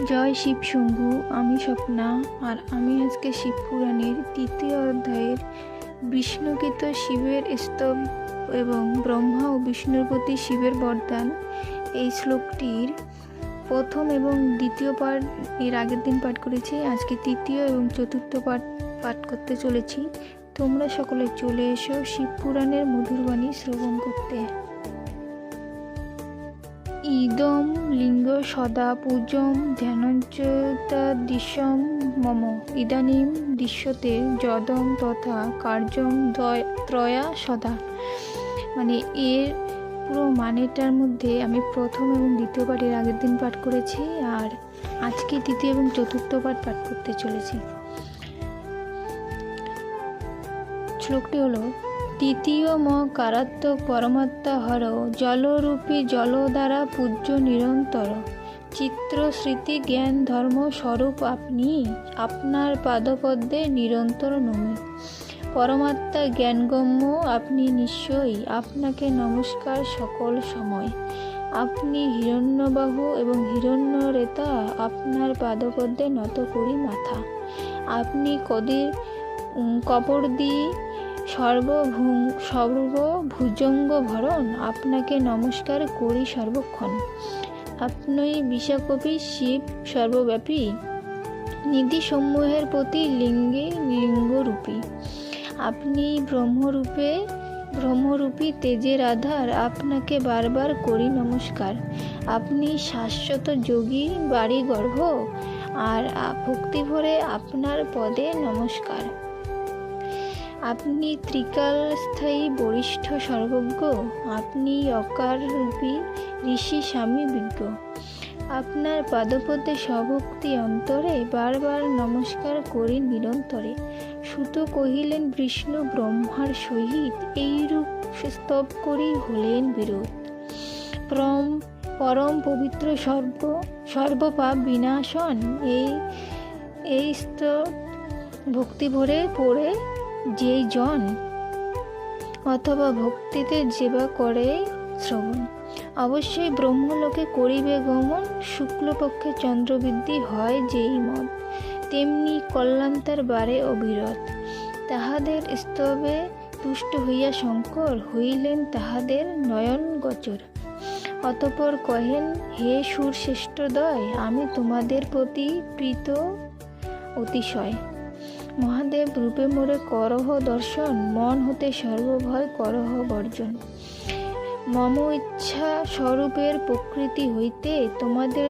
জয় শিব শম্ভু। আমি স্বপ্না, আর আমি আজকে শিব পুরাণের 3য় অধ্যায়ের বিষ্ণুকৃত শিবের স্তব এবং ব্রহ্মা ও বিষ্ণুর প্রতি শিবের বরদান এই শ্লোকটির প্রথম এবং দ্বিতীয় পাঠ এর আগের দিন পাঠ করেছি। আজকে তৃতীয় এবং চতুর্থ পাঠ করতে চলেছি। তোমরা সকলে চলে এসো শিব পুরাণের মধুর বাণী শ্রবণ করতে। ইদম লিঙ্গ সদা পূজম ধ্যানঞ্চতাদিশম মম ইদানীম দৃশ্যতে যদম তথা কার্যম ত্রয়া সদা। মানে এর পুরো মানেটার মধ্যে আমি প্রথম এবং দ্বিতীয় পাঠের আগের দিন পাঠ করেছি, আর আজকে তৃতীয় এবং চতুর্থ পাঠ করতে চলেছি। শ্লোকটি হলো, তৃতীয় কারাত্মক পরমাত্মা হর জলরূপী জল দ্বারা পূজ্য নিরন্তর চিত্র স্মৃতি জ্ঞান ধর্ম স্বরূপ আপনি আপনার পাদপদ্মে নিরন্তর নমি। পরমাত্মা জ্ঞানগম্য আপনি নিশ্চয়ই, আপনাকে নমস্কার সকল সময়। আপনি হিরণ্যবাহু এবং হিরণ্যরেতা, আপনার পাদপদ্মে নত করি মাথা। আপনি কপর্দি সর্বভুজঙ্গ ভরণ, আপনাকে নমস্কার করি সর্বক্ষণ। আপনি বিশ্বকবি শিব সর্বব্যাপী, নিধি সমূহের প্রতি লিঙ্গে লিঙ্গরূপী। আপনি ব্রহ্মরূপী তেজের আধার, আপনাকে বারবার করি নমস্কার। আপনি শাশ্বত যোগী বাড়ি গর্ভ, আর ভক্তি ভরে আপনার পদে নমস্কার। আপনি ত্রিকালস্থায়ী বরিষ্ঠ সর্বজ্ঞ, আপনি অকার রূপী ঋষি স্বামী বিজ্ঞ। আপনার পাদপদ্মে স্বভক্তি অন্তরে বারবার নমস্কার করি নিরন্তরে। সুত কহিলেন বিষ্ণু ব্রহ্মার সহিত, এইরূপ স্তব করি হলেন বিরোধ। পরম পবিত্র সর্বপাপ বিনাশন এই স্তব ভক্তি ভরে পড়ে যেই জন, অথবা ভক্তিতে যেবা করে শ্রবণ, অবশ্যই ব্রহ্মলোকে করিবে গমন। শুক্লপক্ষে চন্দ্রবৃদ্ধি হয় যেই মত, তেমনি কল্যাণ তার বারে অবিরত। তাহাদের স্তবে তুষ্ট হইয়া শঙ্কর, হইলেন তাহাদের নয়ন গোচর। অতঃপর কহেন, হে সুর শ্রেষ্ঠদ্বয়, আমি তোমাদের প্রতি প্রীত অতিশয়। মহাদেব রূপে মোরে করহ দর্শন, মন হতে সর্বভয় করহ বর্জন। মম ইচ্ছা স্বরূপের প্রকৃতি হইতে তোমাদের